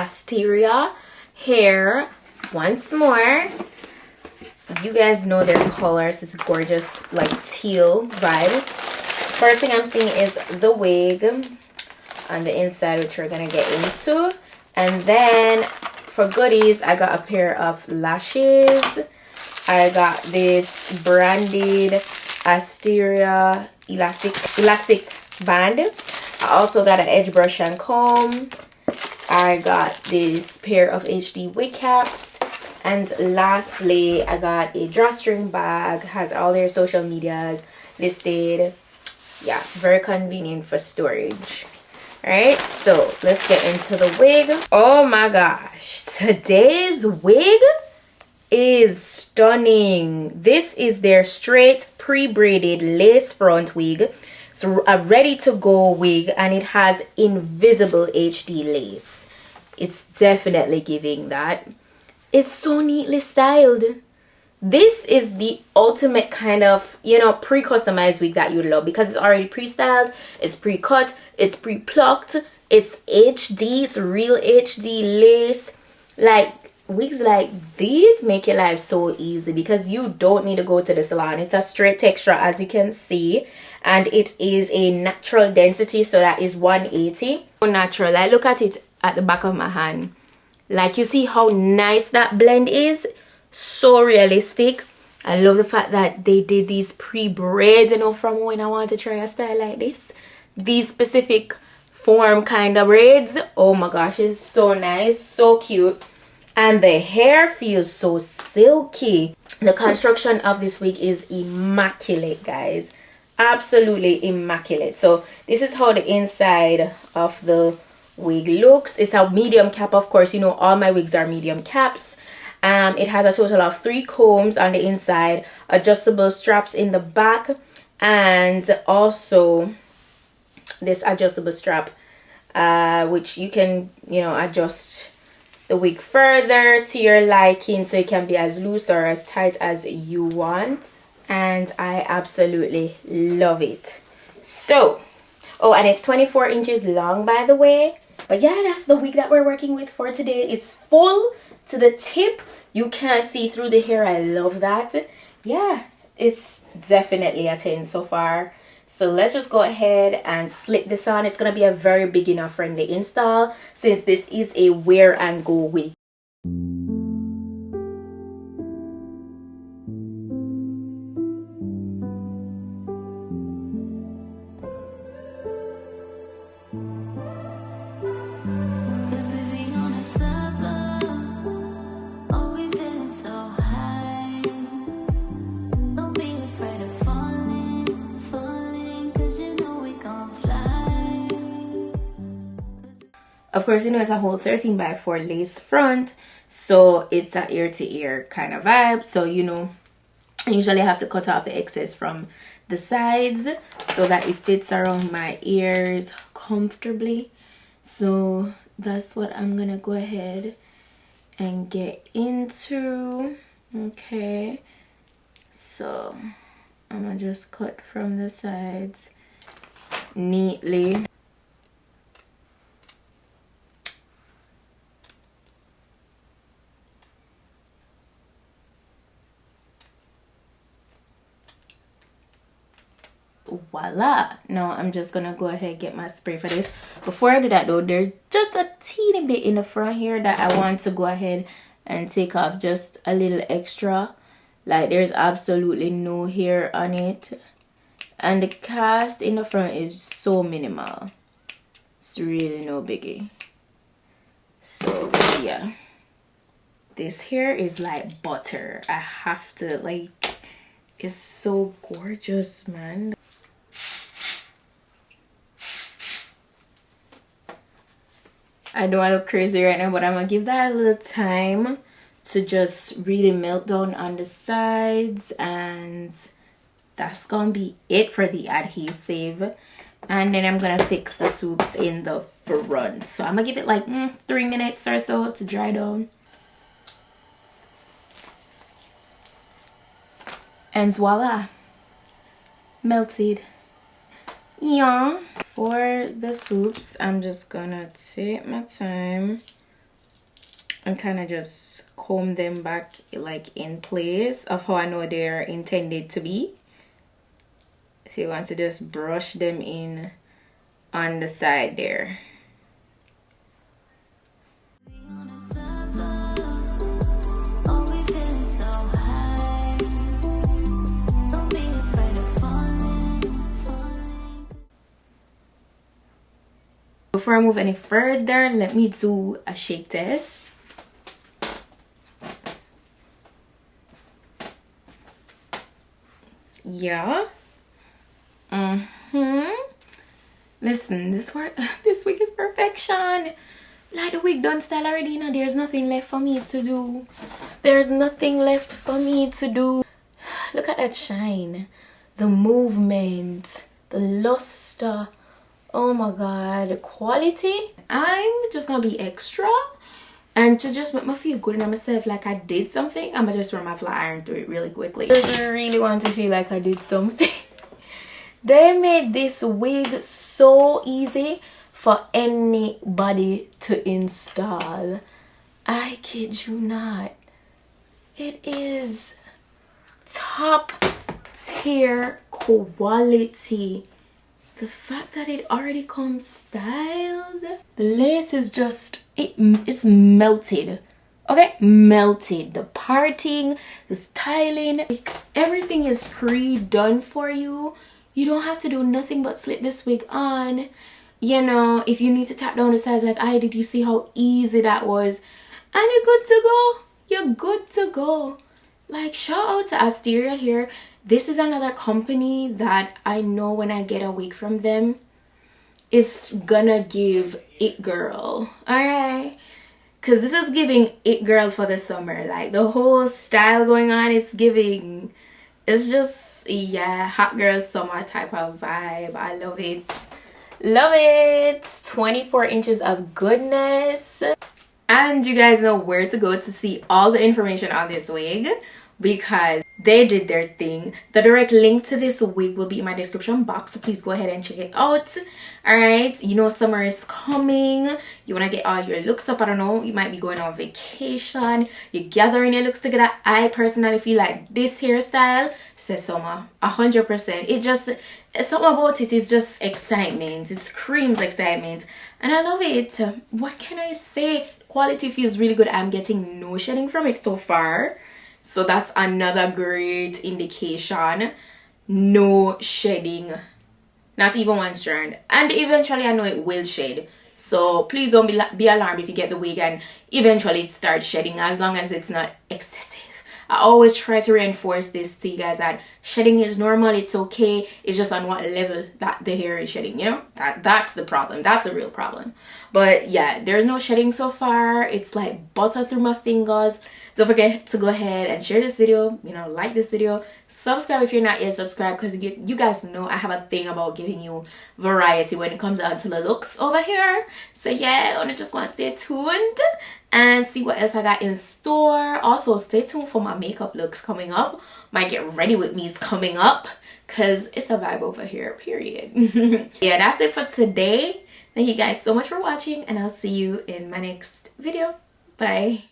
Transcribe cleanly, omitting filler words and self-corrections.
Asteria hair once more. You guys know their colors. It's gorgeous, like teal vibe. First thing I'm seeing is the wig on the inside, which we're gonna get into. And then for goodies, I got a pair of lashes. I got this branded Asteria elastic band. I also got an edge brush and comb. I got this pair of HD wig caps. And lastly, I got a drawstring bag. Has all their social medias listed. Yeah, very convenient for storage. Alright, so let's get into the wig. Oh my gosh, today's wig is stunning. This is their straight pre-braided lace front wig. So a ready to go wig, and it has invisible HD lace. It's definitely giving that. It's so neatly styled. This is the ultimate kind of, you know, pre-customized wig that you love, because it's already pre-styled, it's pre-cut, it's pre-plucked, it's HD, it's real HD lace. Like, wigs like these make your life so easy because you don't need to go to the salon. It's a straight texture, as you can see, and it is a natural density, so that is 180. So natural. I look at it at the back of my hand. Like, you see how nice that blend is? So realistic. I love the fact that they did these pre-braids, you know, from when I want to try a style like this. These specific form kind of braids. Oh my gosh, it's so nice, so cute. And the hair feels so silky. The construction of this wig is immaculate, guys. Absolutely immaculate. So this is how the inside of the wig looks. It's a medium cap, of course. You know, all my wigs are medium caps. It has a total of 3 combs on the inside, adjustable straps in the back, and also this adjustable strap, which you can, you know, adjust the wig further to your liking, so it can be as loose or as tight as you want. And I absolutely love it. So, oh, and it's 24 inches long, by the way. But yeah, that's the wig that we're working with for today. It's full to the tip. You can't see through the hair. I love that. Yeah, it's definitely a 10 so far. So let's just go ahead and slip this on. It's going to be a very beginner friendly install, since this is a wear and go wig. Of course, you know, it's a whole 13x4 lace front, so it's a ear-to-ear kind of vibe. So, you know, I usually have to cut off the excess from the sides so that it fits around my ears comfortably. So that's what I'm gonna go ahead and get into. Okay, so I'm gonna just cut from the sides neatly. Voila. Now I'm just gonna go ahead and get my spray for this. Before I do that though, there's just a teeny bit in the front here that I want to go ahead and take off, just a little extra. Like, there's absolutely no hair on it, and the cast in the front is so minimal. It's really no biggie. So yeah, this hair is like butter. I have to, like, it's so gorgeous, man. I know I look crazy right now, but I'm gonna give that a little time to just really melt down on the sides, and that's gonna be it for the adhesive. And then I'm gonna fix the swoops in the front. So I'm gonna give it like 3 minutes or so to dry down. And voila, melted. Yeah. For the swoops, I'm just gonna take my time and kind of just comb them back like in place of how I know they're intended to be. So you want to just brush them in on the side there. Before I move any further, let me do a shake test. Yeah. Listen, this wig is perfection. Like, the wig done style already, you know, there's nothing left for me to do. There's nothing left for me to do. Look at that shine, the movement, the luster. Oh my god, the quality. I'm just gonna be extra, and to just make me feel good in myself, like I did something, I'm gonna just run my flat iron through it really quickly. I just really want to feel like I did something. They made this wig so easy for anybody to install. I kid you not. It is top tier quality. The fact that it already comes styled. The lace is just, it's melted. Okay, melted. The parting, the styling, everything is pre-done for you. You don't have to do nothing but slip this wig on. You know, if you need to tap down the sides like I did, you see how easy that was. And you're good to go. You're good to go. Like, shout out to Asteria here. This is another company that I know when I get a wig from them, it's gonna give it girl. Alright? Because this is giving it girl for the summer. Like, the whole style going on, it's giving. It's just, yeah, hot girl summer type of vibe. I love it. Love it. 24 inches of goodness. And you guys know where to go to see all the information on this wig, because they did their thing. The direct link to this wig will be in my description box, so please go ahead and check it out. All right, you know summer is coming. You want to get all your looks up. I don't know, you might be going on vacation, you're gathering your looks together. I personally feel like this hairstyle says summer 100%. It just, something about it is just excitement. It screams excitement, and I love it. What can I say? Quality feels really good. I'm getting no shedding from it so far, so that's another great indication. No shedding, not even one strand. And eventually I know it will shed, so please don't be alarmed if you get the wig and eventually it starts shedding, as long as it's not excessive. I always try to reinforce this to you guys that shedding is normal, it's okay. It's just on what level that the hair is shedding, you know? That's the problem. That's the real problem. But yeah, there's no shedding so far. It's like butter through my fingers. Don't forget to go ahead and share this video, you know, like this video, subscribe if you're not yet subscribed, because you guys know I have a thing about giving you variety when it comes down to the looks over here. So yeah, I just want to stay tuned and see what else I got in store. Also, stay tuned for my makeup looks coming up. My get ready with me is coming up, because it's a vibe over here, period. Yeah, that's it for today. Thank you guys so much for watching, and I'll see you in my next video. Bye.